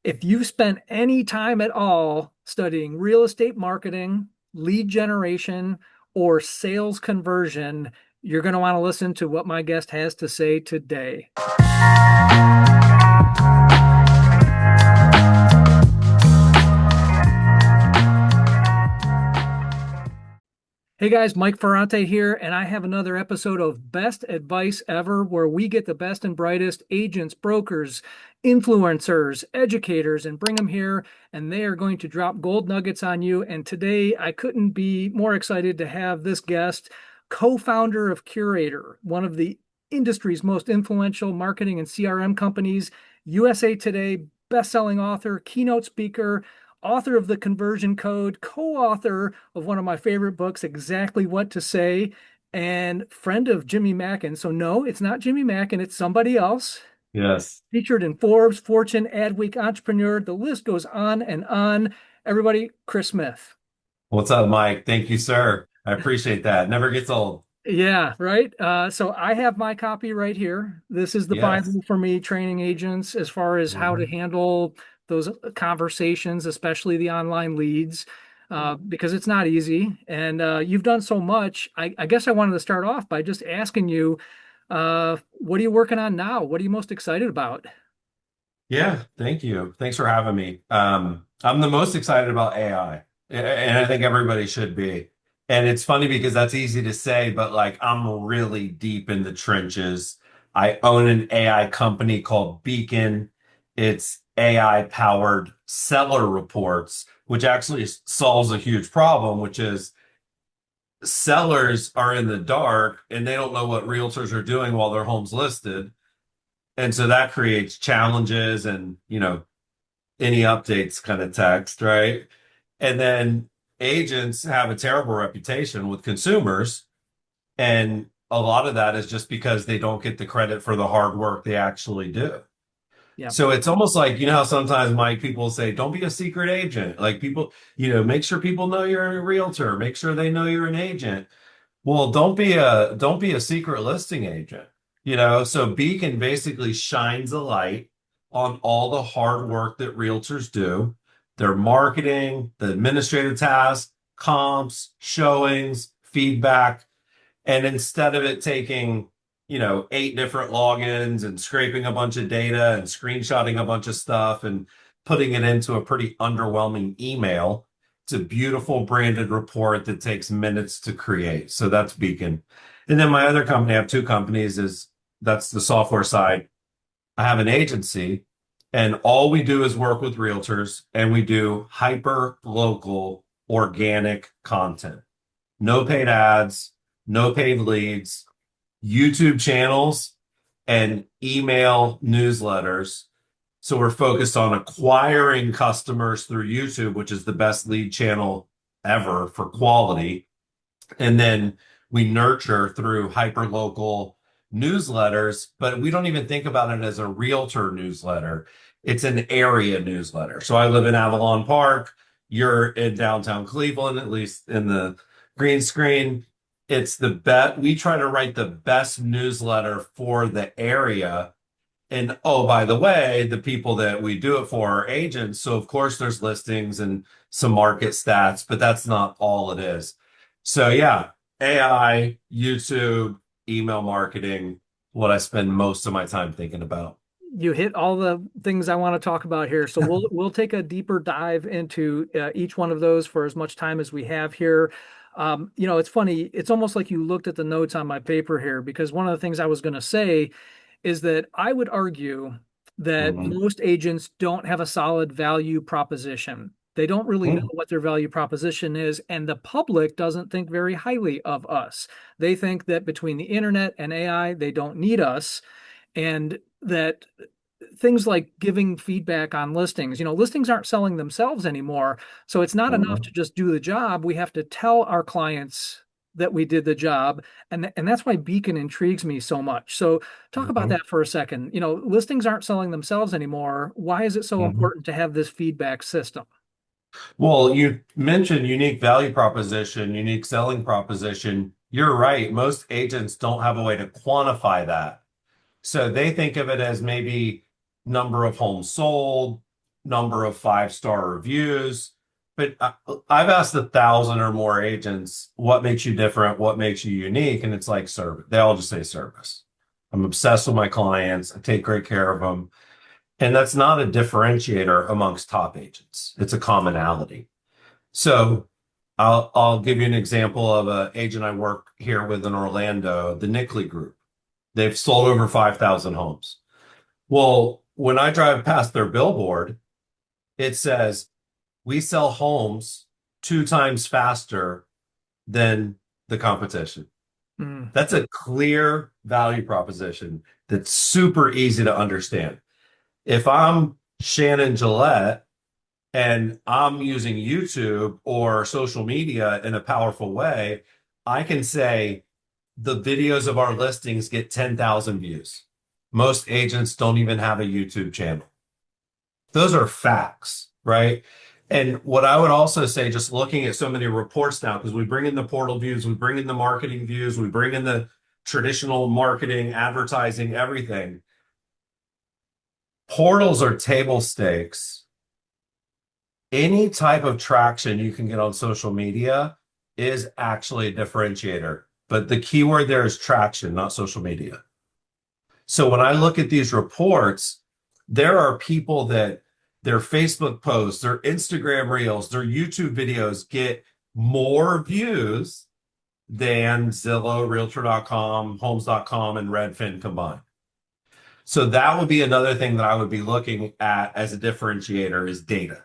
If you've spent any time at all studying real estate marketing, lead generation, or sales conversion, you're going to want to listen to what my guest has to say today. Hey guys, Mike Ferrante here, and I have another episode of Best Advice Ever, where we get the best and brightest agents, brokers, influencers, educators, and bring them here, and they are going to drop gold nuggets on you. And today, I couldn't be more excited to have this guest, co-founder of Curated, one of the industry's most influential marketing and CRM companies, USA Today best-selling author, keynote speaker, author of the Conversion Code, co-author of one of my favorite books, Exactly What to Say, and friend of Jimmy Mackin. So no, it's not Jimmy Mackin, it's somebody else. Yes. Featured in Forbes, Fortune, Adweek, Entrepreneur. The list goes on and on. Everybody, Chris Smith. What's up, Mike? Thank you, sir. I appreciate that. Never gets old. Yeah, right. So I have my copy right here. This is the Yes. Bible for me, training agents as far as how to Mhm. handle those conversations, especially the online leads, because it's not easy. And you've done so much. I guess I wanted to start off by just asking you, what are you working on now? What are you most excited about? Yeah, thank you. Thanks for having me. I'm the most excited about AI, and I think everybody should be. And it's funny because that's easy to say, but like I'm really deep in the trenches. I own an AI company called Beacon. It's AI powered seller reports, which actually solves a huge problem, which is sellers are in the dark and they don't know what realtors are doing while their home's listed. And so that creates challenges and, any updates kind of text, right? And then agents have a terrible reputation with consumers. And a lot of that is just because they don't get the credit for the hard work they actually do. Yeah. So it's almost like, how sometimes Mike people say, don't be a secret agent. Like people, make sure people know you're a realtor, make sure they know you're an agent. Well, don't be a secret listing agent. So Beacon basically shines a light on all the hard work that realtors do, their marketing, the administrative tasks, comps, showings, feedback. And instead of it taking, eight different logins and scraping a bunch of data and screenshotting a bunch of stuff and putting it into a pretty underwhelming email, it's a beautiful branded report that takes minutes to create. So that's Beacon. And then my other company, I have two companies, is that's the software side. I have an agency, and all we do is work with realtors, and we do hyper local organic content. No paid ads, no paid leads, YouTube channels, and email newsletters. So we're focused on acquiring customers through YouTube, which is the best lead channel ever for quality. And then we nurture through hyperlocal newsletters, but we don't even think about it as a realtor newsletter. It's an area newsletter. So I live in Avalon Park. You're in downtown Cleveland, at least in the green screen. It's the best. We try to write the best newsletter for the area. And oh, by the way, the people that we do it for are agents. So of course there's listings and some market stats, but that's not all it is. So yeah, AI, YouTube, email marketing, what I spend most of my time thinking about. You hit all the things I want to talk about here. So we'll take a deeper dive into each one of those for as much time as we have here. It's funny. It's almost like you looked at the notes on my paper here, because one of the things I was going to say is that I would argue that Mhm. most agents don't have a solid value proposition. They don't really know Mm. what their value proposition is, and the public doesn't think very highly of us. They think that between the internet and AI, they don't need us, and that things like giving feedback on listings, listings aren't selling themselves anymore. So it's not enough to Mhm. just do the job. We have to tell our clients that we did the job. And that's why Beacon intrigues me so much. So talk about Mhm. that for a second. Listings aren't selling themselves anymore. Why is it so Mhm. important to have this feedback system? Well, you mentioned unique value proposition, unique selling proposition. You're right. Most agents don't have a way to quantify that. So they think of it as maybe number of homes sold, number of 5-star reviews. But I've asked 1,000 or more agents, what makes you different? What makes you unique? And it's like service. They all just say service. I'm obsessed with my clients. I take great care of them. And that's not a differentiator amongst top agents. It's a commonality. So I'll give you an example of an agent I work here with in Orlando, the Nickley Group. They've sold over 5,000 homes. Well, when I drive past their billboard, it says, we sell homes 2 times faster than the competition. Mm. That's a clear value proposition that's super easy to understand. If I'm Shannon Gillette and I'm using YouTube or social media in a powerful way, I can say the videos of our listings get 10,000 views. Most agents don't even have a YouTube channel. Those are facts, right? And what I would also say, just looking at so many reports now, because we bring in the portal views, we bring in the marketing views, we bring in the traditional marketing, advertising, everything. Portals are table stakes. Any type of traction you can get on social media is actually a differentiator. But the keyword there is traction, not social media. So when I look at these reports, there are people that their Facebook posts, their Instagram reels, their YouTube videos get more views than Zillow, Realtor.com, Homes.com, and Redfin combined. So that would be another thing that I would be looking at as a differentiator is data.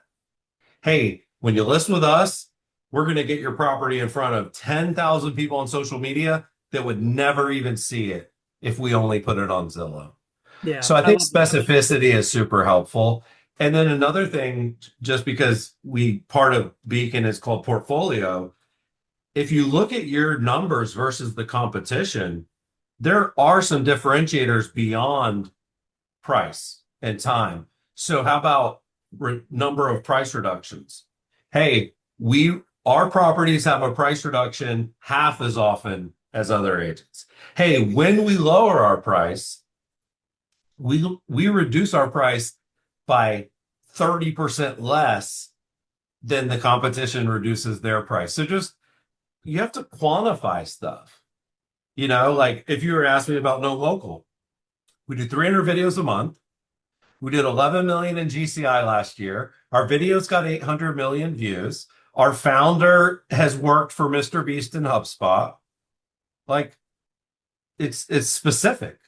Hey, when you list with us, we're going to get your property in front of 10,000 people on social media that would never even see it if we only put it on Zillow. Yeah, So I I think love that. specificity is super helpful. And then another thing, just because part of Beacon is called portfolio, if you look at your numbers versus the competition, there are some differentiators beyond price and time. So how about number of price reductions? Hey, our properties have a price reduction half as often as other agents. Hey, when we lower our price, we reduce our price by 30% less than the competition reduces their price. So just you have to quantify stuff. Like if you were asking me about no local, we do 300 videos a month. We did 11 million in GCI last year. Our videos got 800 million views. Our founder has worked for Mr. Beast and HubSpot. Like it's specific.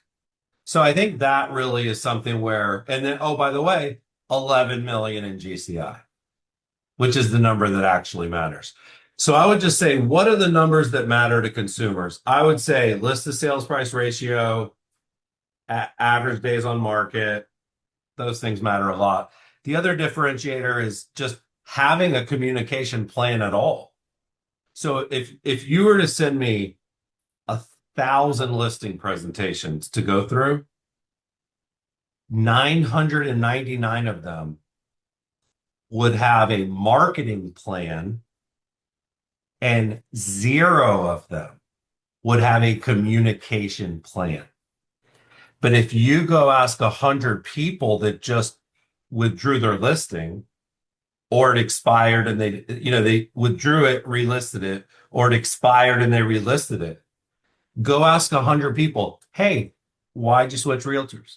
So I think that really is something where, and then, oh, by the way, 11 million in GCI, which is the number that actually matters. So I would just say, what are the numbers that matter to consumers? I would say list to sales price ratio, average days on market. Those things matter a lot. The other differentiator is just having a communication plan at all. So if you were to send me 1,000 listing presentations to go through, 999 of them would have a marketing plan and 0 of them would have a communication plan. But if you go ask 100 people that just withdrew their listing or it expired and they withdrew it, relisted it, or it expired and they relisted it, go ask 100 people, hey, why'd you switch realtors?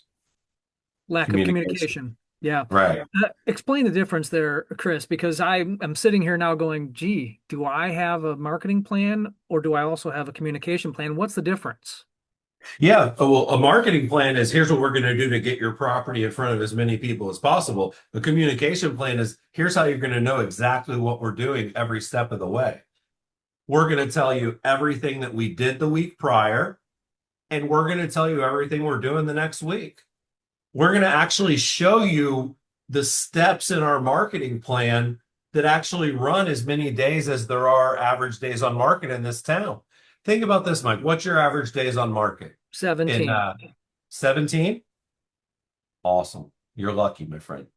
Lack of Communication. communication. Yeah. Right. Explain the difference there, Chris, because I'm sitting here now going, gee, do I have a marketing plan or do I also have a communication plan? What's the difference? Yeah. Well, a marketing plan is here's what we're going to do to get your property in front of as many people as possible. A communication plan is here's how you're going to know exactly what we're doing every step of the way. We're going to tell you everything that we did the week prior, and we're going to tell you everything we're doing the next week. We're going to actually show you the steps in our marketing plan that actually run as many days as there are average days on market in this town. Think about this, Mike. What's your average days on market? In 17. 17? Awesome. You're lucky, my friend.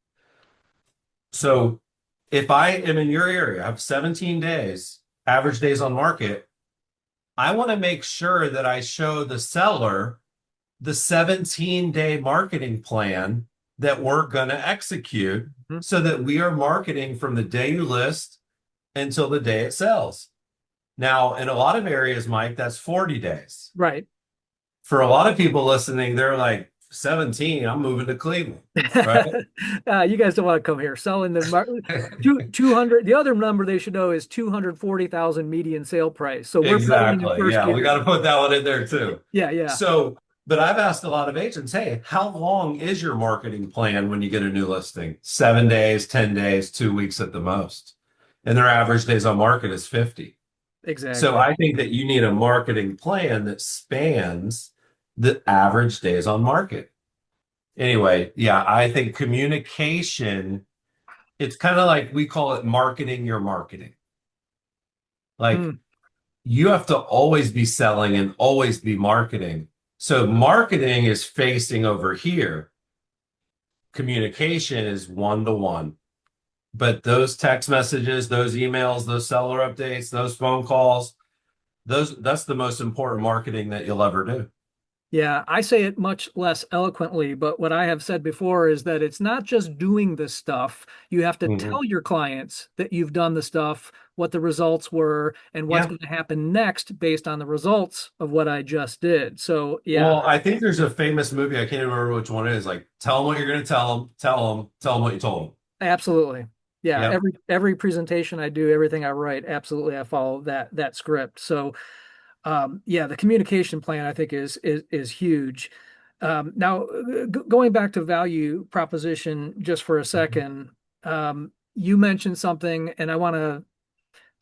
So if I am in your area, I have 17 days, average days on market, I want to make sure that I show the seller the 17-day marketing plan that we're going to execute Mhm. so that we are marketing from the day you list until the day it sells. Now, in a lot of areas, Mike, that's 40 days. Right. For a lot of people listening, they're like 17, I'm moving to Cleveland, right? You guys don't want to come here selling the 200. The other number they should know is 240,000 median sale price. So we're building in Exactly. first Yeah, we gear. got to put that one in there too. Yeah, yeah, So, but I've asked a lot of agents, hey, how long is your marketing plan when you get a new listing? 7 days, 10 days, 2 weeks at the most. And their average days on market is 50. So exactly. I think that you need a marketing plan that spans the average days on market. Anyway, yeah, I think communication, it's kind of like we call it marketing your marketing. Like Hmm. you have to always be selling and always be marketing. So marketing is facing over here. Communication is one to one. But those text messages, those emails, those seller updates, those phone calls, that's the most important marketing that you'll ever do. Yeah, I say it much less eloquently, but what I have said before is that it's not just doing the stuff. You have to Mhm. tell your clients that you've done the stuff, what the results were, and what's Yeah. going to happen next based on the results of what I just did. So, yeah, Well, I think there's a famous movie, I can't remember which one it is, like tell them what you're going to tell them what you told them. absolutely. Yeah, Yep. every presentation I do, everything I write, absolutely I follow that script. So, yeah, the communication plan I think is huge. Now, going back to value proposition just for a second, you mentioned something, and I don't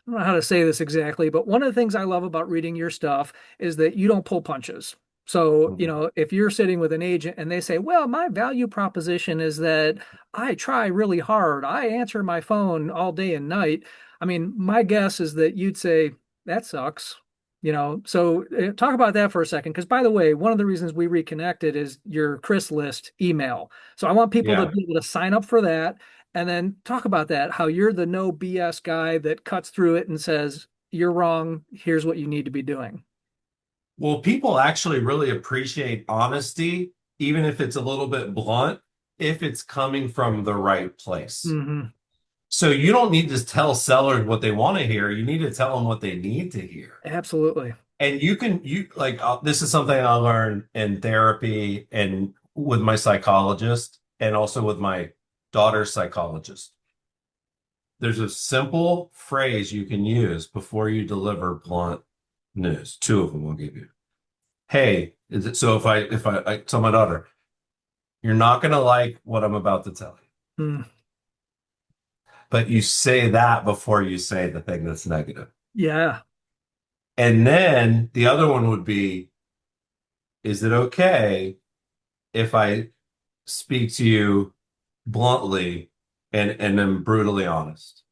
know how to say this exactly, but one of the things I love about reading your stuff is that you don't pull punches. So, Mhm. if you're sitting with an agent and they say, well, my value proposition is that I try really hard, I answer my phone all day and night. I mean, my guess is that you'd say, that sucks. So talk about that for a second. Because by the way, one of the reasons we reconnected is your Chris List email. So I want people to Yeah. be able to sign up for that and then talk about that, how you're the no BS guy that cuts through it and says, you're wrong. Here's what you need to be doing. Well, people actually really appreciate honesty, even if it's a little bit blunt, if it's coming from the right place. Hmm. So you don't need to tell sellers what they want to hear. You need to tell them what they need to hear. Absolutely. And you like, this is something I learned in therapy and with my psychologist and also with my daughter's psychologist. There's a simple phrase you can use before you deliver blunt news. Two of them I'll give you. Hey, is it so if I tell my daughter, you're not gonna like what I'm about to tell you. Mm. But you say that before you say the thing that's negative. Yeah. And then the other one would be, is it okay if I speak to you bluntly and am brutally honest?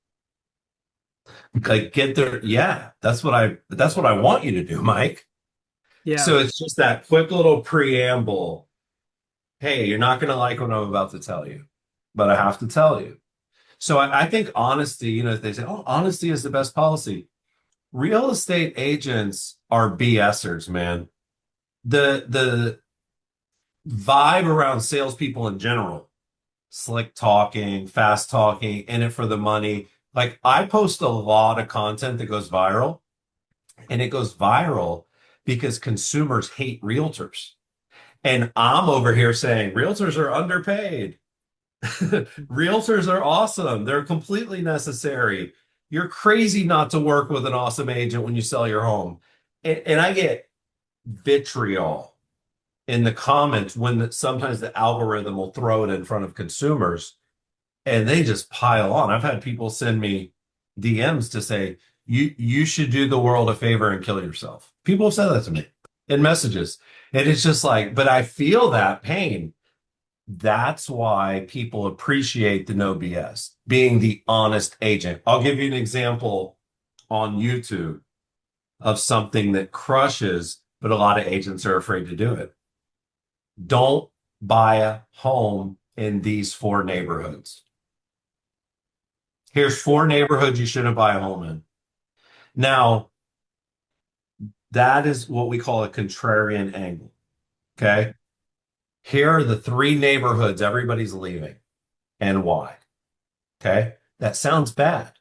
Like get there, yeah, that's what I want you to do, Mike. Yeah. So it's just that quick little preamble. Hey, you're not gonna like what I'm about to tell you, but I have to tell you. So I think honesty, they say, oh, honesty is the best policy. Real estate agents are BSers, man. The vibe around salespeople in general, slick talking, fast talking, in it for the money. Like I post a lot of content that goes viral, and it goes viral because consumers hate realtors. And I'm over here saying realtors are underpaid. Realtors are awesome. They're completely necessary. You're crazy not to work with an awesome agent when you sell your home. And I get vitriol in the comments when sometimes the algorithm will throw it in front of consumers and they just pile on. I've had people send me DMs to say, you should do the world a favor and kill yourself. People have said that to me in messages. And it's just like, but I feel that pain. That's why people appreciate the no BS, being the honest agent. I'll give you an example on YouTube of something that crushes, but a lot of agents are afraid to do it. Don't buy a home in these four neighborhoods. Here's four neighborhoods you shouldn't buy a home in. Now, that is what we call a contrarian angle. Okay. Here are the three neighborhoods everybody's leaving and why. Okay. That sounds bad.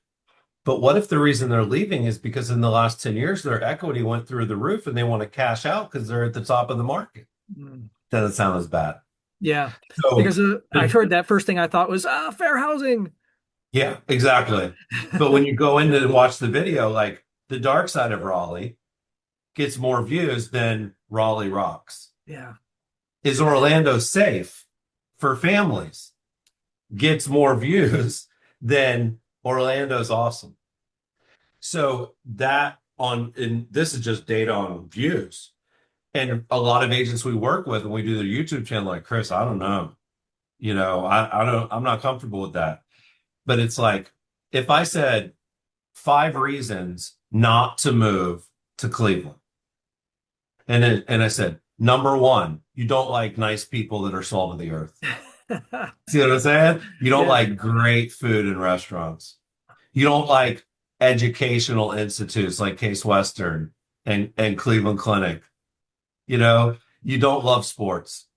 But what if the reason they're leaving is because in the last 10 years, their equity went through the roof and they want to cash out because they're at the top of the market? Mm. Doesn't sound as bad. Yeah, So, because I heard that first thing I thought was fair housing. yeah, exactly. But when you go in and watch the video, like the dark side of Raleigh gets more views than Raleigh rocks. Yeah. Is Orlando safe for families? Gets more views than Orlando's awesome. So that on, and this is just data on views. And a lot of agents we work with when we do their YouTube channel, like Chris, I don't know. I don't, I'm not comfortable with that. But it's like, if I said 5 reasons not to move to Cleveland, and I said, number one, you don't like nice people that are salt of the earth. See what I'm saying? You don't Yeah. like great food in restaurants. You don't like educational institutes like Case Western and Cleveland Clinic. You know, you don't love sports.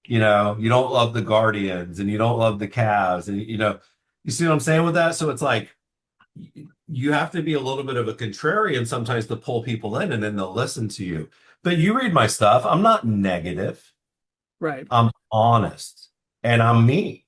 You don't love the Guardians and you don't love the Cavs. And, you see what I'm saying with that? So it's like you have to be a little bit of a contrarian sometimes to pull people in and then they'll listen to you. But you read my stuff. I'm not negative. Right. I'm honest and I'm me.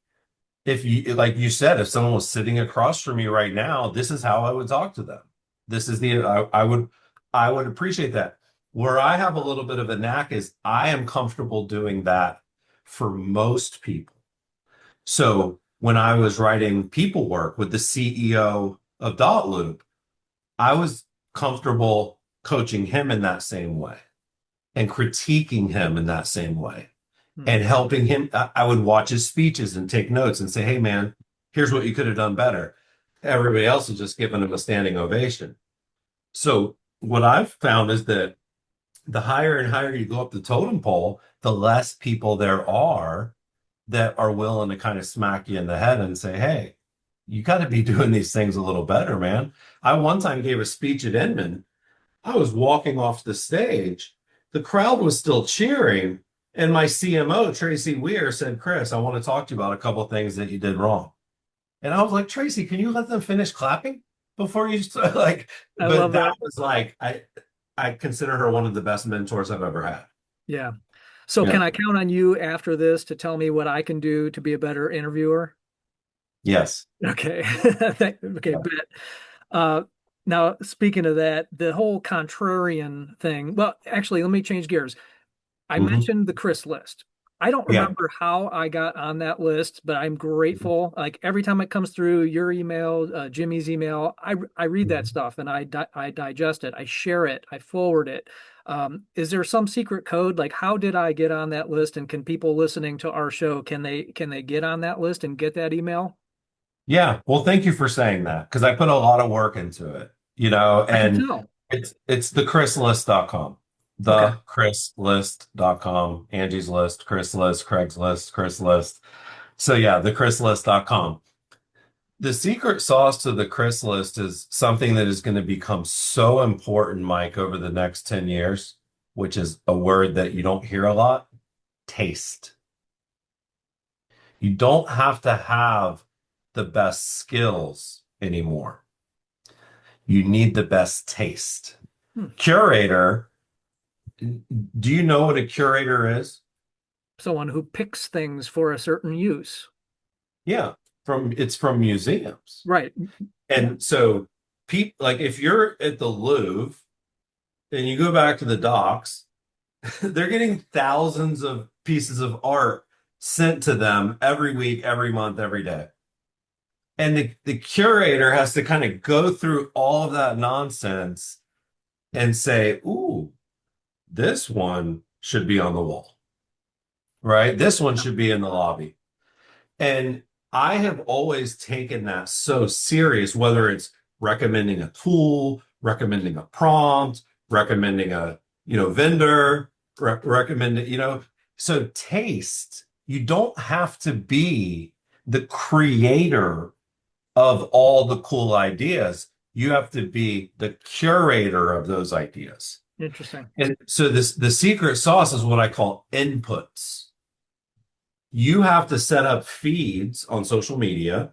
If you, like you said, if someone was sitting across from me right now, this is how I would talk to them. This is I would appreciate that. Where I have a little bit of a knack is I am comfortable doing that for most people. So when I was writing people work with the CEO of Dot Loop, I was comfortable coaching him in that same way and critiquing him in that same way Hmm. and helping him. I would watch his speeches and take notes and say, hey, man, here's what you could have done better. Everybody else is just giving him a standing ovation. So what I've found is that the higher and higher you go up the totem pole, the less people there are that are willing to kind of smack you in the head and say, hey, you got to be doing these things a little better, man. I one time gave a speech at Inman. I was walking off the stage. The crowd was still cheering. And my CMO, Tracy Weir, said, Chris, I want to talk to you about a couple of things that you did wrong. And I was like, Tracy, can you let them finish clapping before you start? Like, I but love that that. was like, I consider her one of the best mentors I've ever had. Yeah. So can Yeah. I count on you after this to tell me what I can do to be a better interviewer? Yes. Okay. Okay, bet. Uh, Now, speaking of that, the whole contrarian thing, well, actually, let me change gears. I Hmm. mentioned the Chris list. I don't Yeah. remember how I got on that list, but I'm grateful. Like every time it comes through your email, Jimmy's email, I read that Mhm. stuff and I digest it, I share it, I forward it. Is there some secret code? Like how did I get on that list? And can people listening to our show can they get on that list and get that email? Yeah. Well, thank you for saying that because I put a lot of work into it, I can and tell. it's thechrislist.com. Okay. Thechrislist.com, Angie's List, Chris List, Craig's List, Chris List. So yeah, thechrislist.com. The secret sauce to the Chris List is something that is going to become so important, Mike, over the next 10 years, which is a word that you don't hear a lot, taste. You don't have to have the best skills anymore. You need the best taste. Hmm. Curator, do you know what a curator is? Someone who picks things for a certain use. Yeah, it's from museums. Right. Yeah. And so people like if you're at the Louvre and you go back to the docks, they're getting thousands of pieces of art sent to them every week, every month, every day. And the curator has to kind of go through all of that nonsense and say, ooh, this one should be on the wall, right? This one should be in the lobby. And I have always taken that so serious, whether it's recommending a tool, recommending a prompt, recommending a, vendor, recommending, so taste, you don't have to be the creator of all the cool ideas. You have to be the curator of those ideas. Interesting. And so the secret sauce is what I call inputs. you have to set up feeds on social media.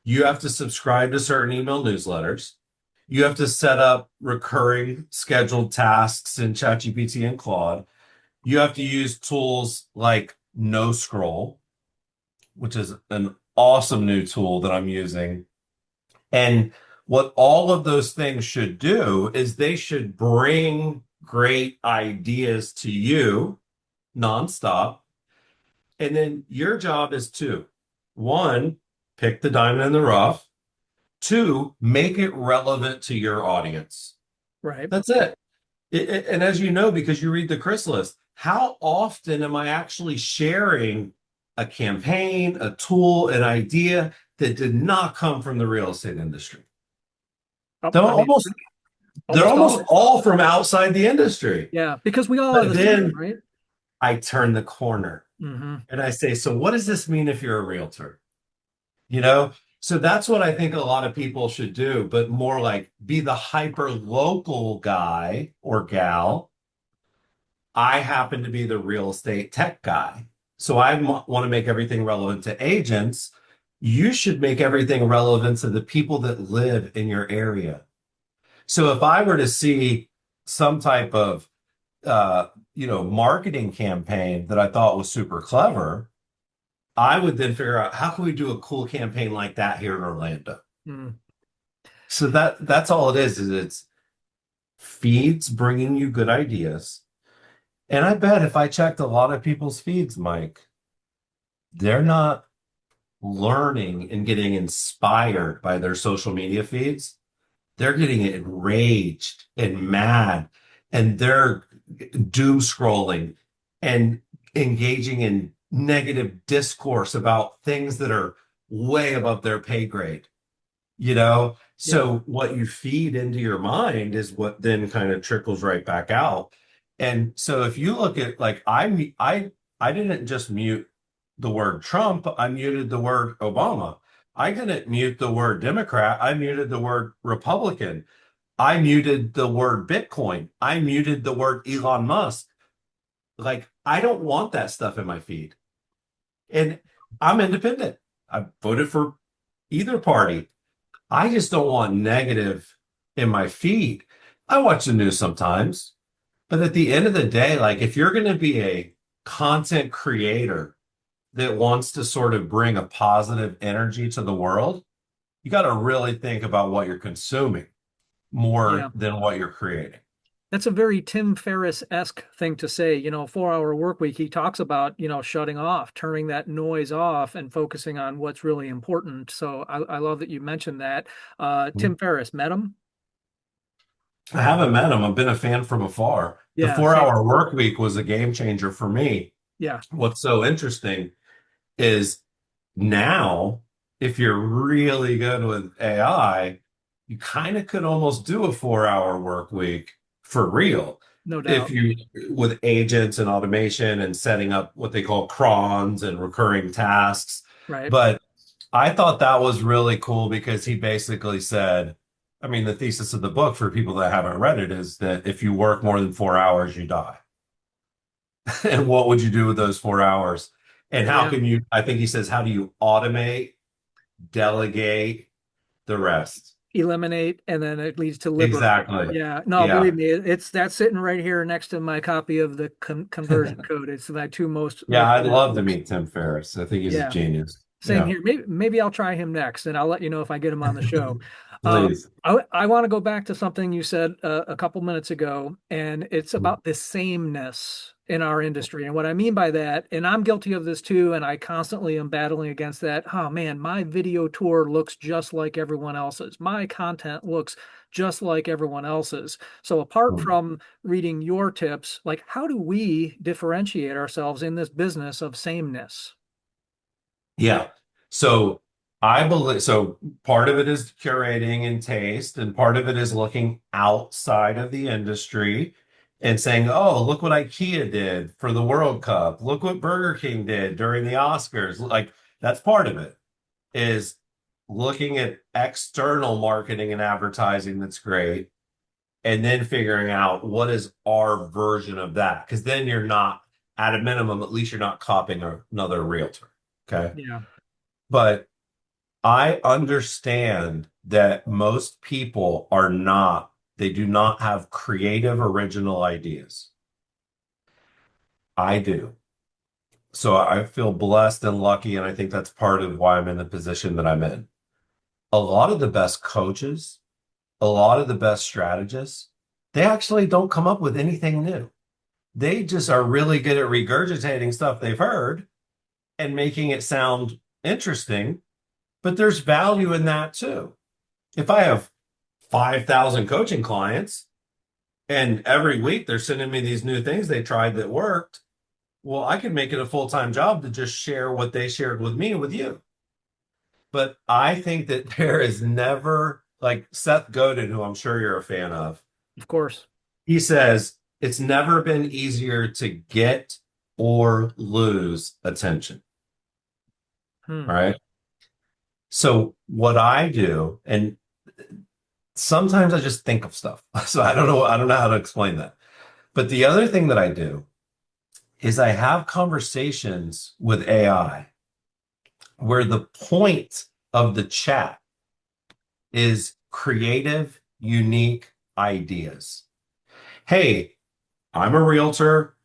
You have to subscribe to certain email newsletters. You have to set up recurring scheduled tasks in ChatGPT and Claude. You have to use tools like No Scroll, which is an awesome new tool that I'm using. And what all of those things should do is they should bring great ideas to you nonstop. And then your job is to, one, pick the diamond in the rough. Two, make it relevant to your audience. Right. That's it. And as you know, because you read the chrysalis, how often am I actually sharing a campaign, a tool, an idea that did not come from the real estate industry? Oh, They're I mean, almost they're almost almost always. all from outside the industry. Yeah, because we all have But a secret, then right? I turn the corner Hmm. and I say, so what does this mean if you're a realtor? You know? So that's what I think a lot of people should do, but more like be the hyper local guy or gal. I happen to be the real estate tech guy. So I want to make everything relevant to agents. You should make everything relevant to the people that live in your area. So if I were to see some type of marketing campaign that I thought was super clever, I would then figure out how can we do a cool campaign like that here in Orlando. Mm. So that's all it is it's feeds bringing you good ideas. And I bet if I checked a lot of people's feeds, Mike, they're not learning and getting inspired by their social media feeds. They're getting enraged and mad, and they're doom scrolling and engaging in negative discourse about things that are way above their pay grade. Yeah. So what you feed into your mind is what then kind of trickles right back out. And so if you look at like I didn't just mute the word Trump, I muted the word Obama. I didn't mute the word Democrat, I muted the word Republican. I muted the word Bitcoin. I muted the word Elon Musk. Like I don't want that stuff in my feed. And I'm independent. I voted for either party. I just don't want negative in my feed. I watch the news sometimes, but at the end of the day, like if you're going to be a content creator that wants to sort of bring a positive energy to the world, you got to really think about what you're consuming more Yeah. than what you're creating. That's a very Tim Ferriss-esque thing to say. 4-hour work week, he talks about, shutting off, turning that noise off and focusing on what's really important. So I love that you mentioned that. Tim Ferriss, met him? I haven't met him. I've been a fan from afar. The Yeah, four same. hour work week was a game changer for me. Yeah, What's so interesting is now, if you're really good with AI, you kind of could almost do a 4 hour work week for real. no If doubt. you, with agents and automation and setting up what they call crons and recurring tasks. Right. But I thought that was really cool because he basically said, I mean, the thesis of the book for people that haven't read it is that if you work more than 4 hours, you die. And what would you do with those 4 hours? And how Yeah. can you, I think he says, how do you automate, delegate the rest? Eliminate, and then it leads to liberate. Exactly. Yeah, no, believe Yeah. me, it's that's sitting right here next to my copy of the Conversion Code. It's my two Yeah, most I'd read love to books. meet Tim Ferriss. I think he's a Yeah, genius. same Yeah. here. Maybe I'll try him next, and I'll let you know if I get him on the show. Please. I want to go back to something you said a couple minutes ago, and it's about the sameness in our industry. And what I mean by that, and I'm guilty of this too, and I constantly am battling against that. Oh man, my video tour looks just like everyone else's. My content looks just like everyone else's. So apart from reading your tips, like how do we differentiate ourselves in this business of sameness? Yeah. So I believe so part of it is curating and taste, and part of it is looking outside of the industry and saying, oh, look what IKEA did for the World Cup. Look what Burger King did during the Oscars. Like that's part of it is looking at external marketing and advertising that's great, and then figuring out what is our version of that. Because then you're not at a minimum, at least you're not copying another realtor. Okay. Yeah, But I understand that most people they do not have creative, original ideas. I do. So I feel blessed and lucky, and I think that's part of why I'm in the position that I'm in. A lot of the best coaches, a lot of the best strategists, they actually don't come up with anything new. They just are really good at regurgitating stuff they've heard and making it sound interesting, but there's value in that too. If I have 5,000 coaching clients and every week they're sending me these new things they tried that worked, well, I can make it a full-time job to just share what they shared with me with you. But I think that there is never, like Seth Godin, who I'm sure you're a fan of, of course. he says it's never been easier to get or lose attention. Hmm. All right. So what I do, and sometimes I just think of stuff. So I don't know how to explain that. But the other thing that I do is I have conversations with AI where the point of the chat is creative, unique ideas. Hey, I'm a realtor.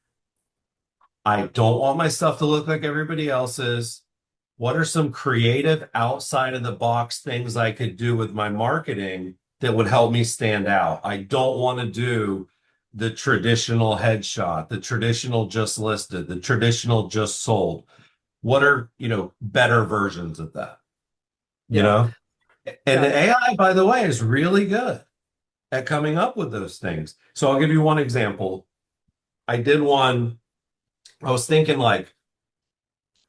I don't want my stuff to look like everybody else's. What are some creative outside of the box things I could do with my marketing that would help me stand out? I don't want to do the traditional headshot, the traditional just listed, the traditional just sold. What are, better versions of that, you Yeah, know? And got the it. AI, by the way, is really good at coming up with those things. So I'll give you one example. I did one, I was thinking like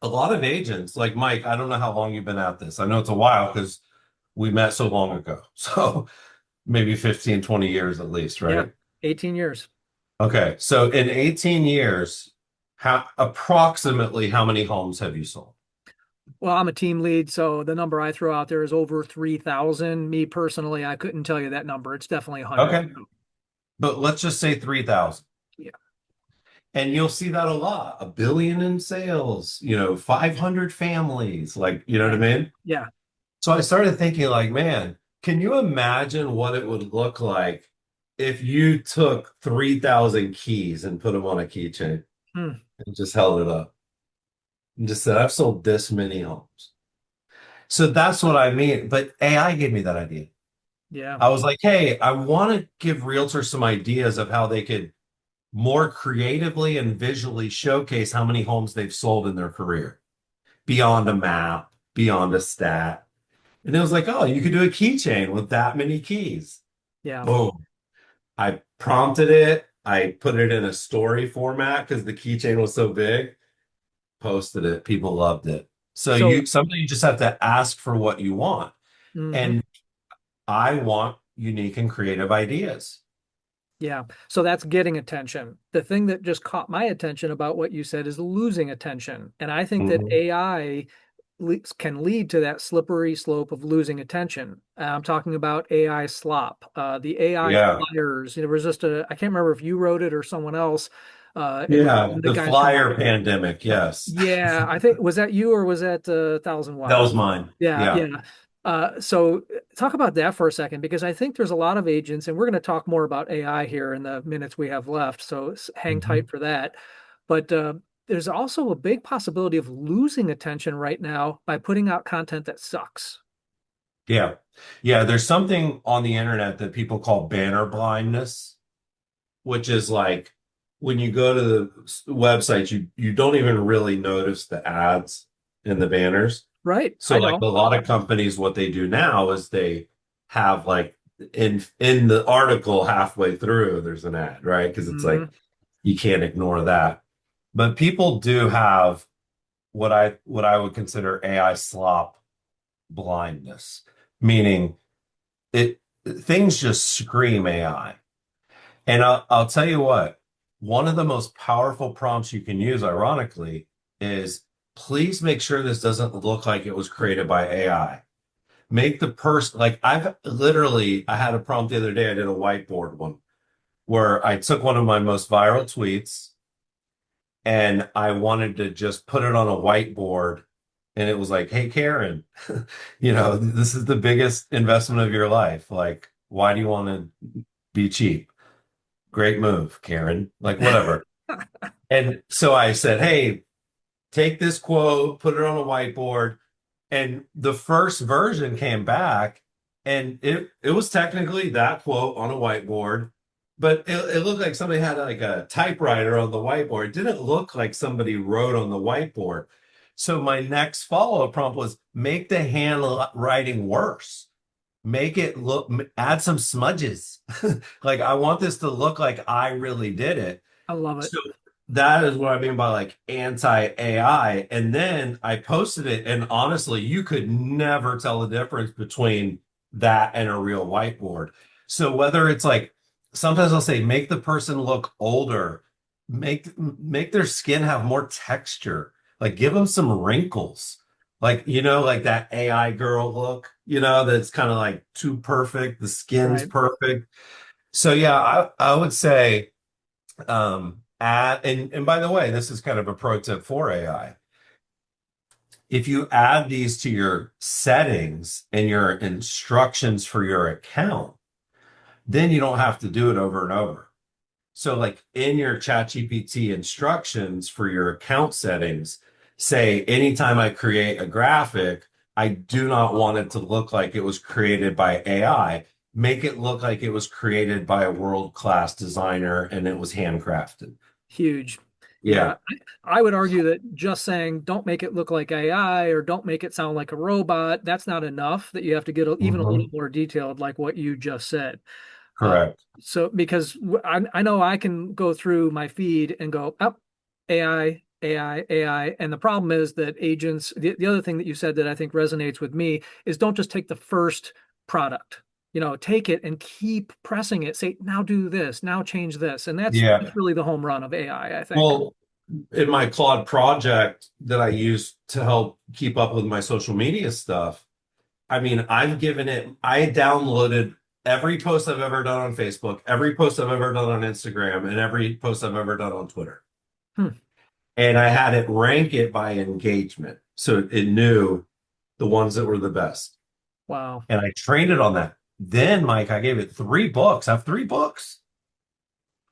a lot of agents, like Mike, I don't know how long you've been at this. I know it's a while because we met so long ago. So maybe 15, 20 years at least, Yeah, right? 18 years. Okay. So in 18 years, approximately how many homes have you sold? Well, I'm a team lead, so the number I throw out there is over 3,000. Me personally, I couldn't tell you that number. It's definitely 100. Okay. But let's just say 3,000. Yeah. And you'll see that a lot. A billion in sales, 500 families, like, you know what I Yeah. mean? Yeah. So I started thinking like, man, can you imagine what it would look like if you took 3,000 keys and put them on a keychain Hmm. and just held it up and just said, I've sold this many homes. So that's what I mean. But AI gave me that idea. Yeah. I was like, hey, I want to give realtors some ideas of how they could more creatively and visually showcase how many homes they've sold in their career beyond a map, beyond a stat. And it was like, oh, you could do a keychain with that many keys. Yeah. Boom. I prompted it. I put it in a story format because the keychain was so big. Posted it. People loved it. So So, sometimes you just have to ask for what you want. mhm. And I want unique and creative ideas. Yeah. So that's getting attention. The thing that just caught my attention about what you said is losing attention. And I think that Mhm. AI can lead to that slippery slope of losing attention. I'm talking about AI slop, the AI Yeah. flyers. There was just I can't remember if you wrote it or someone else. It was Yeah. the The guys from, flyer pandemic. Yes. yeah, I think, was that you or was that Thousand That Watts? was mine. Yeah, Yeah. yeah. So talk about that for a second, because I think there's a lot of agents, and we're going to talk more about AI here in the minutes we have left. So hang tight Mhm. for that. But there's also a big possibility of losing attention right now by putting out content that sucks. Yeah. Yeah. There's something on the internet that people call banner blindness, which is like when you go to the website, you don't even really notice the ads in the banners. Right. So I like a don't. lot of companies, what they do now is they have like in the article halfway through, there's an ad, right? Because it's like Hmm. you can't ignore that. But people do have what I would consider AI slop blindness, meaning it things just scream AI. And I'll tell you what, one of the most powerful prompts you can use, ironically, is please make sure this doesn't look like it was created by AI. Make the person like I had a prompt the other day. I did a whiteboard one where I took one of my most viral tweets and I wanted to just put it on a whiteboard. And it was like, hey, Karen, this is the biggest investment of your life. Like, why do you want to be cheap? Great move, Karen. Like, whatever. And so I said, hey, take this quote, put it on a whiteboard. And the first version came back, and it was technically that quote on a whiteboard, but it looked like somebody had like a typewriter on the whiteboard. It didn't look like somebody wrote on the whiteboard. So my next follow-up prompt was make the handwriting worse. Make it look, add some smudges. Like I want this to look like I really did it. I love it. So that is what I mean by like anti-AI. And then I posted it, and honestly, you could never tell the difference between that and a real whiteboard. So whether it's like sometimes I'll say make the person look older, make their skin have more texture, like give them some wrinkles. Like, like that AI girl look, that's kind of like too perfect. The skin's Right. perfect. So yeah, I would say add and by the way, this is kind of a pro tip for AI. If you add these to your settings and your instructions for your account, then you don't have to do it over and over. So like in your ChatGPT instructions for your account settings, say anytime I create a graphic, I do not want it to look like it was created by AI. Make it look like it was created by a world-class designer and it was handcrafted. Huge. Yeah, Yeah. I would argue that just saying don't make it look like AI or don't make it sound like a robot, that's not enough, that you have to get even a little Mhm. more detailed, like what you just said. Uh, Correct. so because I know I can go through my feed and go up AI, AI, AI. And the problem is that agents, the other thing that you said that I think resonates with me is don't just take the first product. Take it and keep pressing it. Say, now do this, now change this. And that's Yeah. really the home run of AI, I think. Well, in my Claude project that I use to help keep up with my social media stuff, I mean, I downloaded every post I've ever done on Facebook, every post I've ever done on Instagram, and every post I've ever done on Twitter. Hmm. And I had it rank it by engagement. So it knew the ones that were the best. Wow. And I trained it on that. Then, Mike, I gave it 3 books. I have 3 books.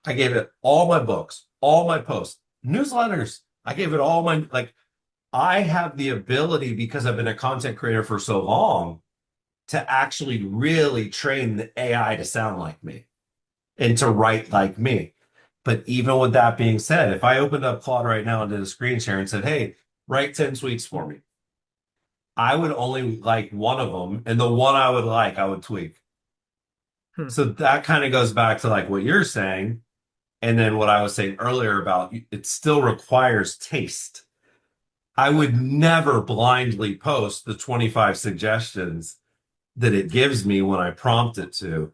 I gave it all my books, all my posts, newsletters. I gave it all like, I have the ability because I've been a content creator for so long to actually really train the AI to sound like me and to write like me. But even with that being said, if I opened up Claude right now and did a screen share and said, hey, write 10 tweets for me, I would only like one of them. And the one I would like, I would tweak. Hmm. So that kind of goes back to like what you're saying. And then what I was saying earlier about it still requires taste. I would never blindly post the 25 suggestions that it gives me when I prompt it to.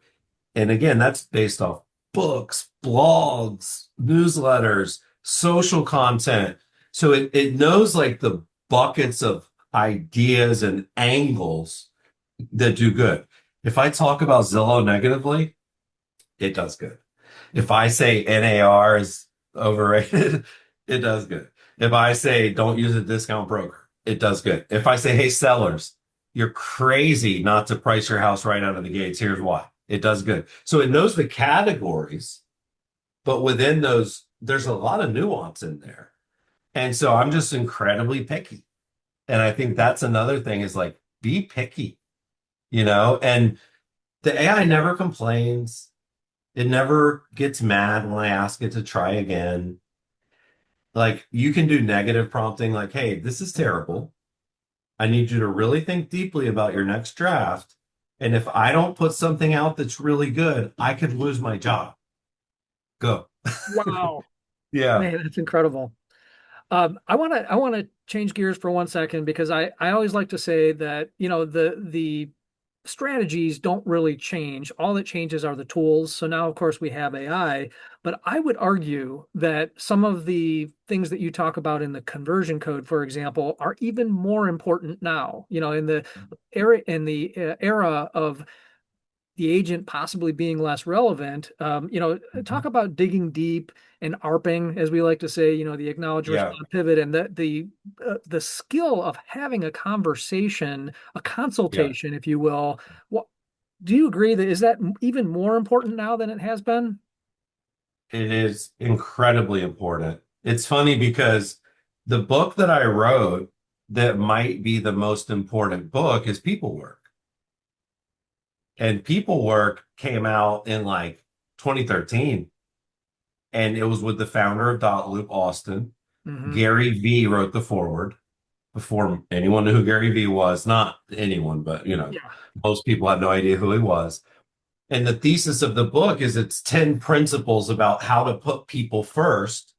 And again, that's based off books, blogs, newsletters, social content. So it knows like the buckets of ideas and angles that do good. If I talk about Zillow negatively, it does good. If I say NAR is overrated, it does good. If I say don't use a discount broker, it does good. If I say, hey, sellers, you're crazy not to price your house right out of the gates. Here's why. It does good. So it knows the categories, but within those, there's a lot of nuance in there. And so I'm just incredibly picky. And I think that's another thing is like, be picky, and the AI never complains. It never gets mad when I ask it to try again. Like you can do negative prompting, like, hey, this is terrible. I need you to really think deeply about your next draft. And if I don't put something out that's really good, I could lose my job. Go. Wow. Yeah. Man, that's incredible. I want to change gears for 1 second because I always like to say that the strategies don't really change. All that changes are the tools. So now, of course, we have AI, but I would argue that some of the things that you talk about in the conversion code, for example, are even more important now. In the era of the agent possibly being less relevant. Talk about digging deep and ARPing, as we like to say, the acknowledge, Yeah, respond, pivot, and the skill of having a conversation, a yeah. consultation, if you will. What do you agree that is that even more important now than it has been? It is incredibly important. It's funny because the book that I wrote that might be the most important book is Peoplework. And Peoplework came out in like 2013, and it was with the founder of Dot Loop, Austin. Hmm. Gary V wrote the foreword before anyone knew who Gary V was. Not anyone, but Yeah, most people had no idea who he was. And the thesis of the book is it's 10 principles about how to put people first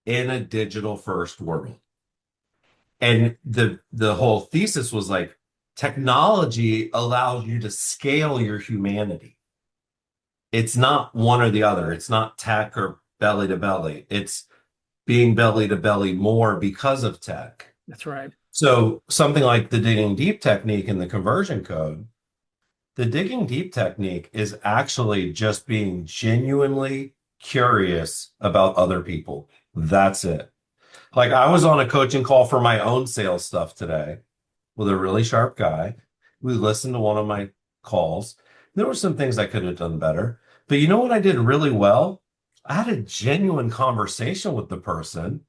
in a digital first world. And the whole thesis was like technology allows you to scale your humanity. It's not one or the other. It's not tech or belly to belly. It's being belly to belly more because of tech. that's right. So something like the digging deep technique in the conversion code, the digging deep technique is actually just being genuinely curious about other people. That's it. Like I was on a coaching call for my own sales stuff today with a really sharp guy. We listened to one of my calls. There were some things I could have done better. But you know what I did really well? I had a genuine conversation with the person.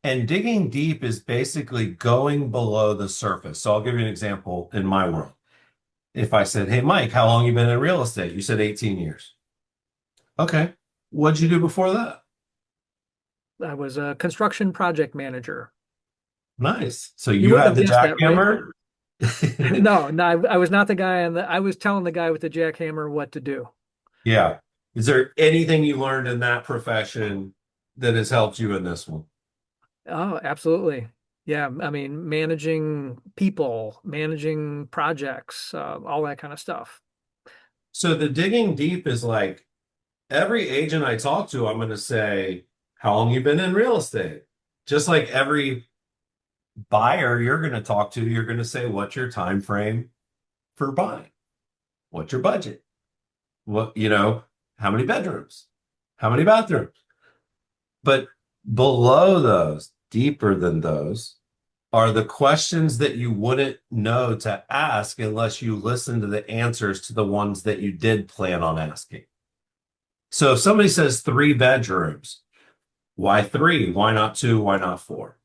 And digging deep is basically going below the surface. So I'll give you an example in my world. If I said, "Hey, Mike, how long you been in real estate?" You said 18 years. Okay. What'd you do before that? I was a construction project manager. Nice. So You you wouldn't had have the guessed that, right? jackhammer? No, no, I was not the guy I was telling the guy with the jackhammer what to do. Yeah. Is there anything you learned in that profession that has helped you in this one? Oh, absolutely. Yeah, I mean, managing people, managing projects, all that kind of stuff. So the digging deep is like every agent I talk to, I'm going to say, "How long you been in real estate?" Just like every buyer you're going to talk to, you're going to say, "What's your time frame for buying? What's your budget? What, how many bedrooms? How many bathrooms?" But below those, deeper than those, are the questions that you wouldn't know to ask unless you listen to the answers to the ones that you did plan on asking. So if somebody says 3 bedrooms, why three? Why not two? Why not four?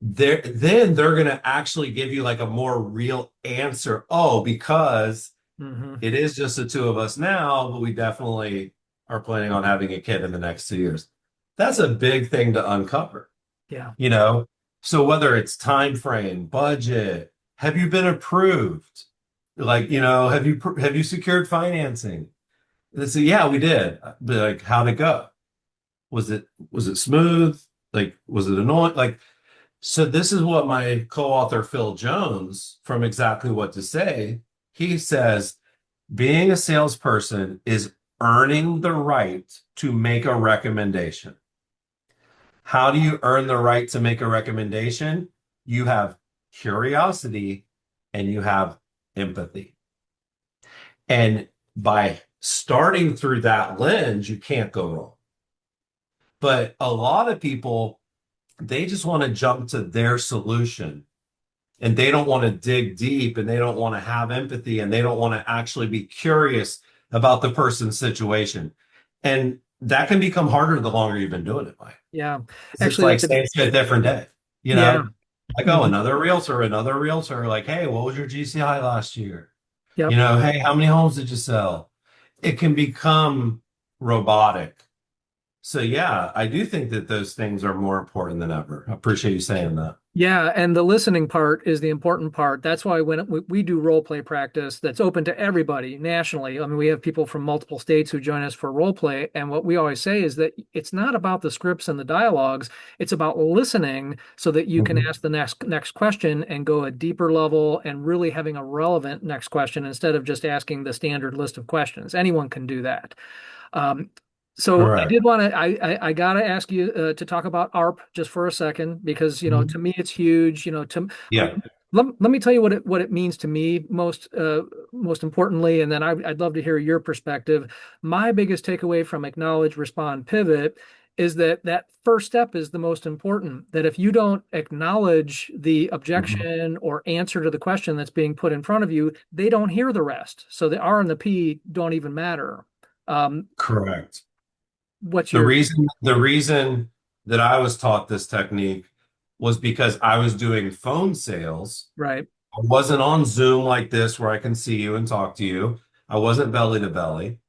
Then they're going to actually give you like a more real answer. Oh, because Hmm. it is just the two of us now, but we definitely are planning on having a kid in the next 2 years. That's a big thing to uncover, Yeah. you know? So whether it's time frame, budget, have you been approved? Like, have you secured financing? They say, yeah, we did. But like, how'd it go? Was it smooth? Like, was it annoying? Like, so this is what my co-author Phil Jones from Exactly What to Say, he says, being a salesperson is earning the right to make a recommendation. How do you earn the right to make a recommendation? You have curiosity and you have empathy. And by starting through that lens, you can't go wrong. But a lot of people, they just want to jump to their solution and they don't want to dig deep and they don't want to have empathy and they don't want to actually be curious about the person's situation. And that can become harder the longer you've been doing it, Mike. Yeah. It's Actually, like that's a, saying it's a different day. You yeah. know, I go Hmm. another realtor, like, "Hey, what was your GCI last year? Yep. Hey, how many homes did you sell?" It can become robotic. So yeah, I do think that those things are more important than ever. I appreciate you saying that. Yeah, and the listening part is the important part. That's why when we do role play practice that's open to everybody nationally. I mean, we have people from multiple states who join us for role play, and what we always say is that it's not about the scripts and the dialogues. It's about listening so that you can Mhm. ask the next question and go a deeper level and really having a relevant next question instead of just asking the standard list of questions. Anyone can do that. Um, so I Correct. did want to I gotta ask you to talk about ARP just for a second because to Mhm. me it's huge. Yeah. Let me tell you what it means to me most. most importantly, and then I'd love to hear your perspective. My biggest takeaway from acknowledge, respond, pivot is that that first step is the most important. That if you don't acknowledge the Mhm. objection or answer to the question that's being put in front of you, they don't hear the rest. So the R and the P don't even matter. Um, Correct. what's The your reason that I was taught this technique was because I was doing phone sales. right? I wasn't on Zoom like this where I can see you and talk to you. I wasn't belly to belly.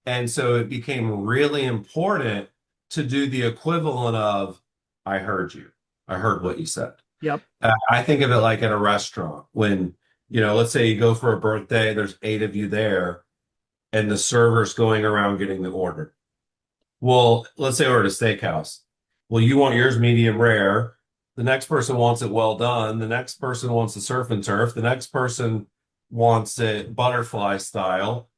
And so it became really important to do the equivalent of, I heard you. I heard what you said. Yep. I think of it like at a restaurant when, let's say you go for a birthday, there's 8 of you there, and the server's going around getting the order. Well, let's say we're at a steakhouse. Well, you want yours medium rare. The next person wants it well done. The next person wants the surf and turf. The next person wants it butterfly style.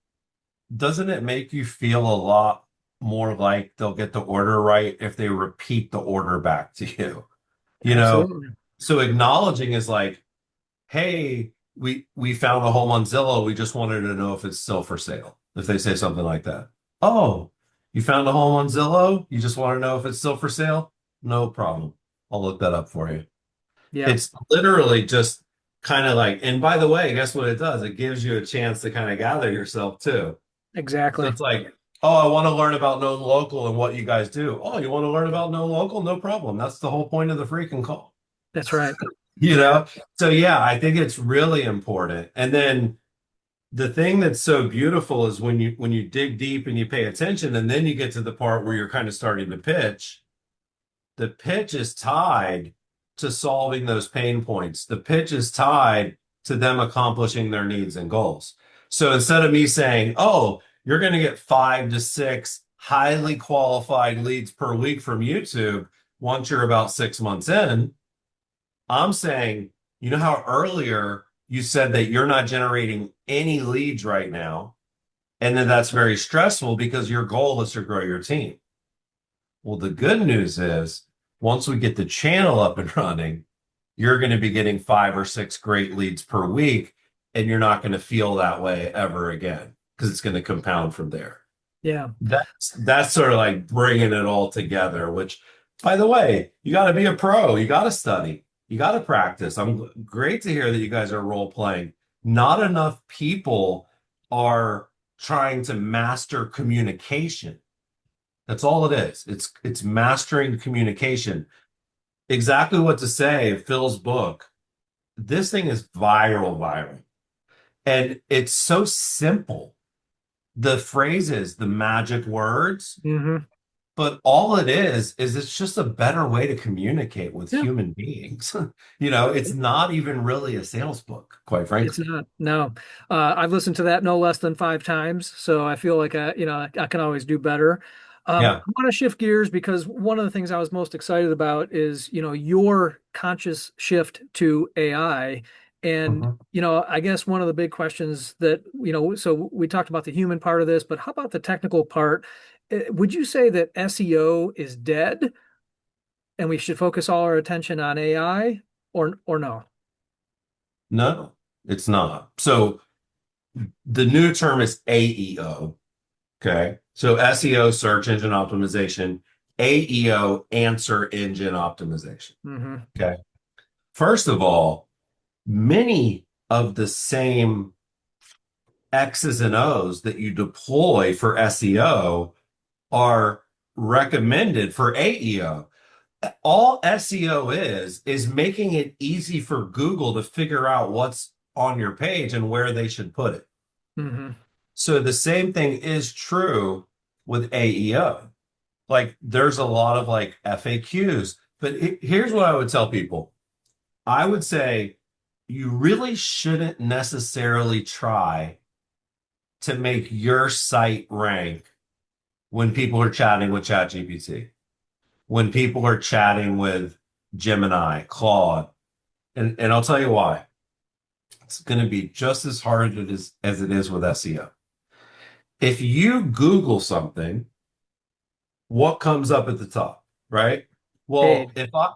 Doesn't it make you feel a lot more like they'll get the order right if they repeat the order back to you? You know, Absolutely. so acknowledging is like, hey, we found a home on Zillow. We just wanted to know if it's still for sale. If they say something like that. Oh, you found a home on Zillow? You just want to know if it's still for sale? No problem. I'll look that up for you. Yeah, It's literally just kind of like, and by the way, guess what it does? It gives you a chance to kind of gather yourself too. So exactly. it's like, oh, I want to learn about known local and what you guys do. Oh, you want to learn about known local? No problem. That's the whole point of the freaking call. That's right. You know? So yeah, I think it's really important. And then the thing that's so beautiful is when you dig deep and you pay attention, and then you get to the part where you're kind of starting to pitch. The pitch is tied to solving those pain points. The pitch is tied to them accomplishing their needs and goals. So instead of me saying, oh, you're going to get 5 to 6 highly qualified leads per week from YouTube once you're about 6 months in, I'm saying, you know how earlier you said that you're not generating any leads right now, and then that's very stressful because your goal is to grow your team. Well, the good news is once we get the channel up and running, you're going to be getting 5 or 6 great leads per week, and you're not going to feel that way ever again because it's going to compound from there. Yeah. That's sort of like bringing it all together, which, by the way, you got to be a pro. You got to study. You got to practice. I'm great to hear that you guys are role playing. Not enough people are trying to master communication. That's all it is. It's mastering communication. Exactly what to say, Phil's book. This thing is viral. And it's so simple. The phrases, the magic words, Hmm. but all it is it's just a better way to communicate with Yeah. human beings. It's not even really a sales book, quite It's frankly. not. No. I've listened to that no less than 5 times, so I feel like I can always do better. Yeah. I want to shift gears because one of the things I was most excited about is, your conscious shift to AI. And, Mhm. I guess one of the big questions that, so we talked about the human part of this, but how about the technical part? Would you say that SEO is dead and we should focus all our attention on AI or no? No, it's not. So the new term is AEO. Okay. So SEO, search engine optimization, AEO, answer engine optimization. Hmm. Okay. First of all, many of the same X's and O's that you deploy for SEO are recommended for AEO. All SEO is making it easy for Google to figure out what's on your page and where they should put it. Hmm. So the same thing is true with AEO. Like there's a lot of like FAQs, but here's what I would tell people. I would say you really shouldn't necessarily try to make your site rank when people are chatting with ChatGPT, when people are chatting with Gemini, Claude, and I'll tell you why. It's going to be just as hard as it is with SEO. If you Google something, what comes up at the top, right? Well, Paid. if I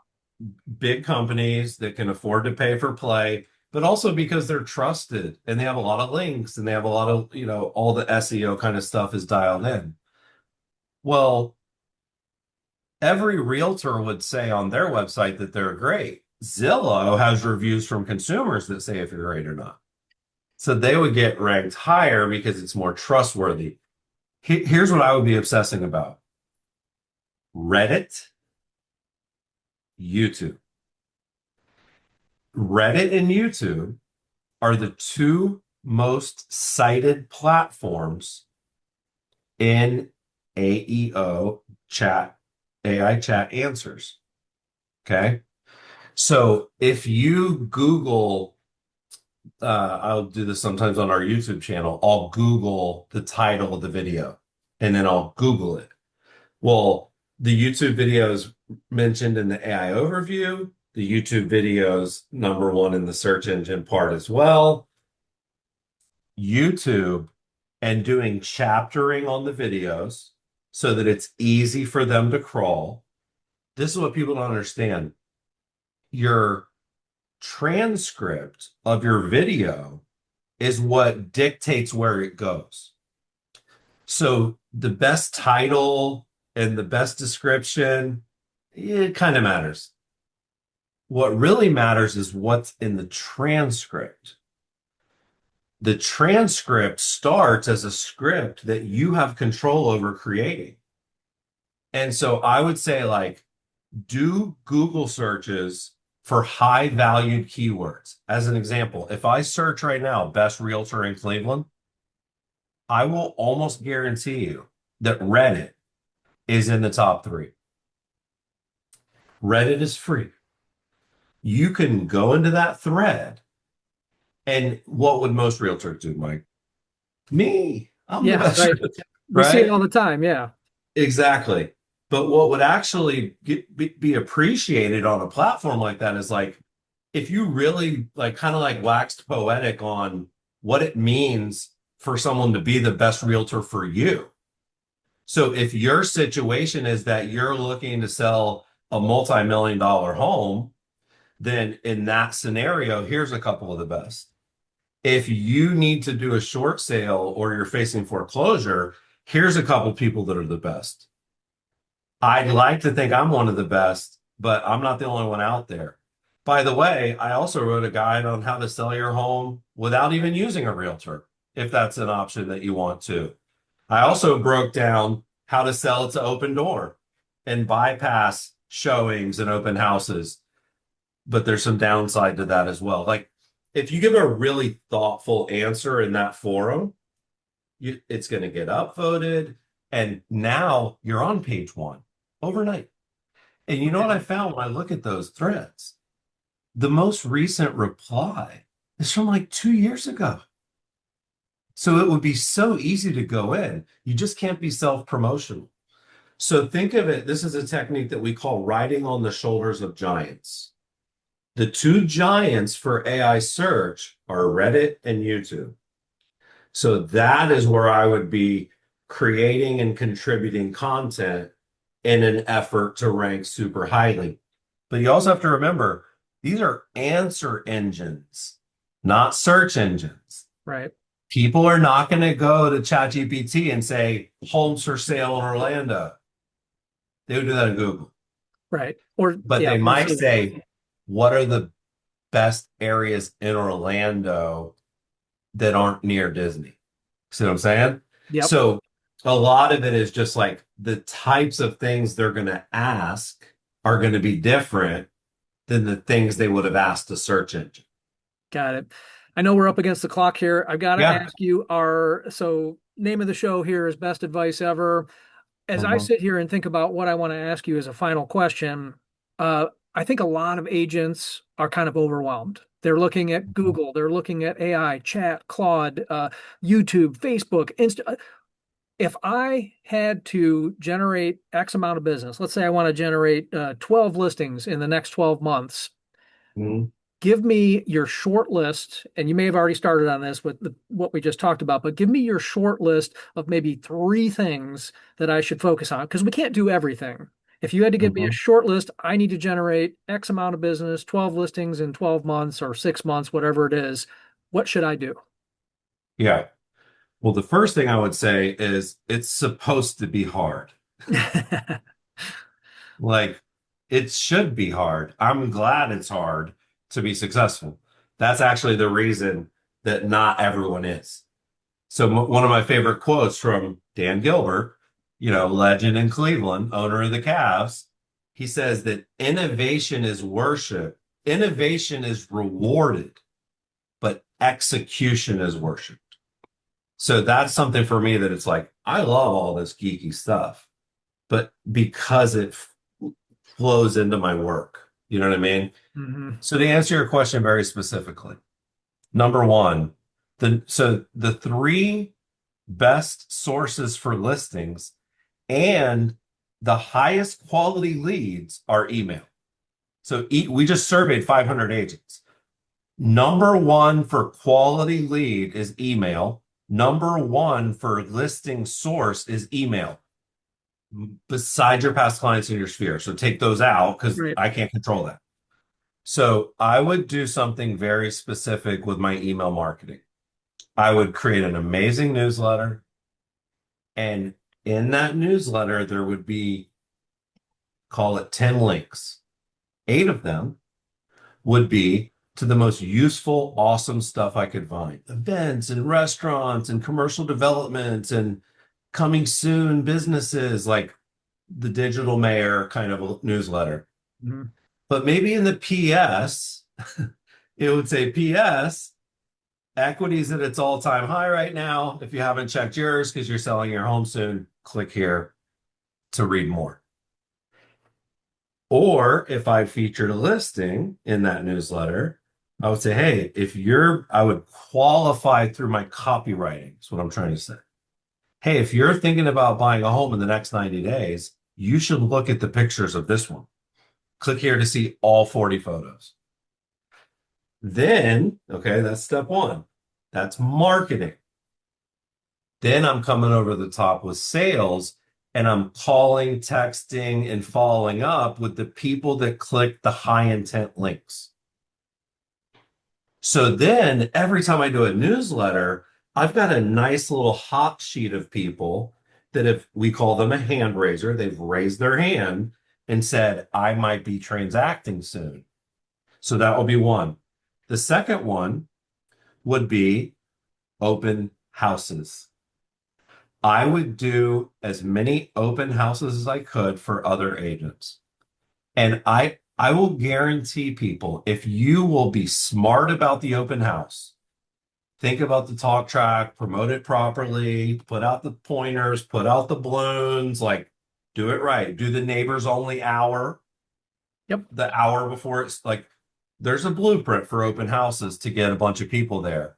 big companies that can afford to pay for play, but also because they're trusted and they have a lot of links and they have a lot of, all the SEO kind of stuff is dialed in. Well, every realtor would say on their website that they're great. Zillow has reviews from consumers that say if you're great or not. So they would get ranked higher because it's more trustworthy. Here's what I would be obsessing about: Reddit, YouTube. Reddit and YouTube are the two most cited platforms in AEO chat, AI chat answers. Okay. So if you Google, I'll do this sometimes on our YouTube channel, I'll Google the title of the video and then I'll Google it. Well, the YouTube videos mentioned in the AI overview, the YouTube videos number one in the search engine part as well. YouTube and doing chaptering on the videos so that it's easy for them to crawl. This is what people don't understand. Your transcript of your video is what dictates where it goes. So the best title and the best description, it kind of matters. What really matters is what's in the transcript. The transcript starts as a script that you have control over creating. And so I would say, like, do Google searches for high valued keywords. As an example, if I search right now, best realtor in Cleveland, I will almost guarantee you that Reddit is in the top three. Reddit is free. You can go into that thread. And what would most realtors do, Mike? Me, I'm the Yeah, best right. realtor, We see it right? all the time. Yeah. Exactly. But what would actually be appreciated on a platform like that is, like, if you really like kind of like waxed poetic on what it means for someone to be the best realtor for you. So if your situation is that you're looking to sell a multi-million dollar home, then in that scenario, here's a couple of the best. If you need to do a short sale or you're facing foreclosure, here's a couple people that are the best. I'd like to think I'm one of the best, but I'm not the only one out there. By the way, I also wrote a guide on how to sell your home without even using a realtor, if that's an option that you want to. I also broke down how to sell it to Open Door and bypass showings and open houses. But there's some downside to that as well. Like, if you give a really thoughtful answer in that forum, it's going to get upvoted. And now you're on page one overnight. And you know what I found when I look at those threads? The most recent reply is from like 2 years ago. So it would be so easy to go in. You just can't be self-promotional. So think of it, this is a technique that we call riding on the shoulders of giants. The two giants for AI search are Reddit and YouTube. So that is where I would be creating and contributing content in an effort to rank super highly. But you also have to remember, these are answer engines, not search engines. Right. People are not going to go to ChatGPT and say, homes for sale in Orlando. They would do that in Google. Right. Or But yeah, they we'll might see. say, what are the best areas in Orlando that aren't near Disney? See what I'm saying? Yep. So a lot of it is just like the types of things they're going to ask are going to be different than the things they would have asked a search engine. Got it. I know we're up against the clock here. I've got to Yeah. ask you so name of the show here is Best Advice Ever. As I Mhm. sit here and think about what I want to ask you as a final question, uh, I think a lot of agents are kind of overwhelmed. They're looking at Google, they're looking at AI, chat, Claude, YouTube, Facebook, Insta. If I had to generate X amount of business, let's say I want to generate 12 listings in the next 12 months, Mhm. give me your short list, and you may have already started on this with what we just talked about, but give me your short list of maybe three things that I should focus on because we can't do everything. If you had to give me a Mhm. short list, I need to generate X amount of business, 12 listings in 12 months or 6 months, whatever it is. What should I do? Yeah. Well, the first thing I would say is it's supposed to be hard. Like it should be hard. I'm glad it's hard to be successful. That's actually the reason that not everyone is. So one of my favorite quotes from Dan Gilbert, legend in Cleveland, owner of the Cavs, he says that innovation is worship, innovation is rewarded, but execution is worship. So that's something for me that it's like, I love all this geeky stuff, but because it flows into my work, you know what I mean? Hmm. So to answer your question very specifically, number one, the three best sources for listings and the highest quality leads are email. So we just surveyed 500 agents. Number one for quality lead is email. Number one for listing source is email, besides your past clients in your sphere. So take those out because Right. I can't control that. So I would do something very specific with my email marketing. I would create an amazing newsletter. And in that newsletter, there would be, call it 10 links. Eight of them would be to the most useful, awesome stuff I could find events and restaurants and commercial developments and coming soon businesses like the digital mayor kind of a newsletter. Mhm. But maybe in the PS, it would say PS, equities at its all-time high right now. If you haven't checked yours because you're selling your home soon, click here to read more. Or if I featured a listing in that newsletter, I would say, hey, I would qualify through my copywriting. That's what I'm trying to say. Hey, if you're thinking about buying a home in the next 90 days, you should look at the pictures of this one. Click here to see all 40 photos. Then, okay, that's step one. That's marketing. Then I'm coming over the top with sales and I'm calling, texting, and following up with the people that click the high intent links. So then every time I do a newsletter, I've got a nice little hot sheet of people that if we call them a hand raiser, they've raised their hand and said, I might be transacting soon. So that will be one. The second one would be open houses. I would do as many open houses as I could for other agents. And I will guarantee people if you will be smart about the open house, think about the talk track, promote it properly, put out the pointers, put out the balloons, like do it right. Do the neighbors only hour, Yep. the hour before it's like there's a blueprint for open houses to get a bunch of people there.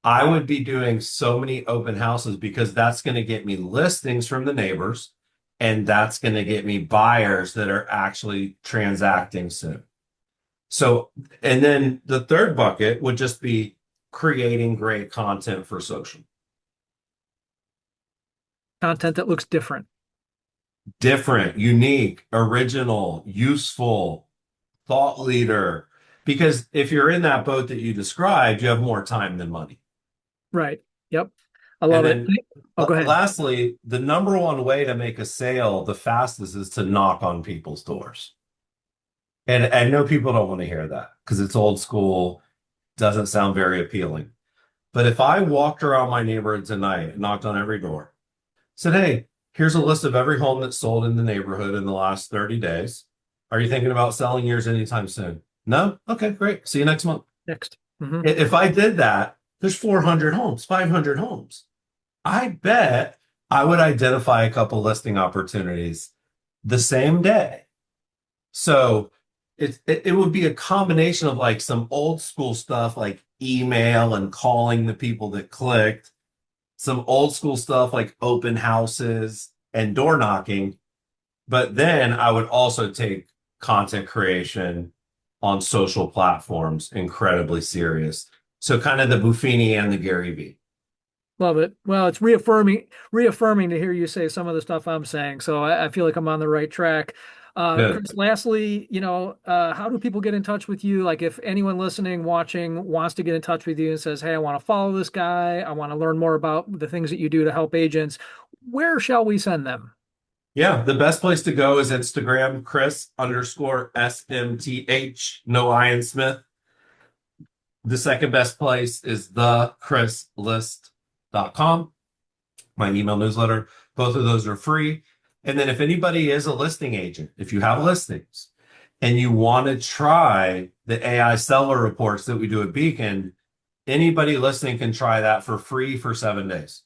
I would be doing so many open houses because that's going to get me listings from the neighbors and that's going to get me buyers that are actually transacting soon. So, and then the third bucket would just be creating great content for social. Content that looks different. Different, unique, original, useful, thought leader. Because if you're in that boat that you described, you have more time than money. Right. Yep. I And love it. then Oh, go ahead. lastly, the number one way to make a sale the fastest is to knock on people's doors. And I know people don't want to hear that because it's old school, doesn't sound very appealing. But if I walked around my neighborhood tonight and knocked on every door, said, hey, here's a list of every home that's sold in the neighborhood in the last 30 days. Are you thinking about selling yours anytime soon? No? Okay, great. See you next month. Next. Hmm. If I did that, there's 400 homes, 500 homes. I bet I would identify a couple listing opportunities the same day. So it would be a combination of like some old school stuff like email and calling the people that clicked, some old school stuff like open houses and door knocking. But then I would also take content creation on social platforms incredibly serious. So kind of the Buffini and the Gary Vee. Love it. Well, it's reaffirming to hear you say some of the stuff I'm saying. So I feel like I'm on the right track. Good. Chris, lastly, how do people get in touch with you? Like if anyone listening, watching wants to get in touch with you and says, "Hey, I want to follow this guy. I want to learn more about the things that you do to help agents," where shall we send them? Yeah, the best place to go is Instagram, Chris_SMTH, no I in Smith. The second best place is thechrislist.com, my email newsletter. Both of those are free. And then if anybody is a listing agent, if you have listings and you want to try the AI seller reports that we do at Beacon, anybody listening can try that for free for 7 days.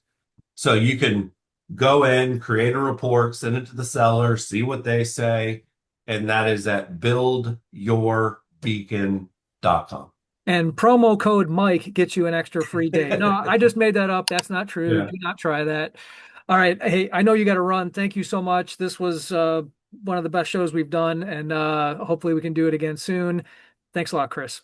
So you can go in, create a report, send it to the seller, see what they say. And that is at buildyourbeacon.com. And promo code Mike gets you an extra free day. No, I just made that up. That's not true. Yeah. Do not try that. All right. Hey, I know you got to run. Thank you so much. This was one of the best shows we've done, and hopefully we can do it again soon. Thanks a lot, Chris.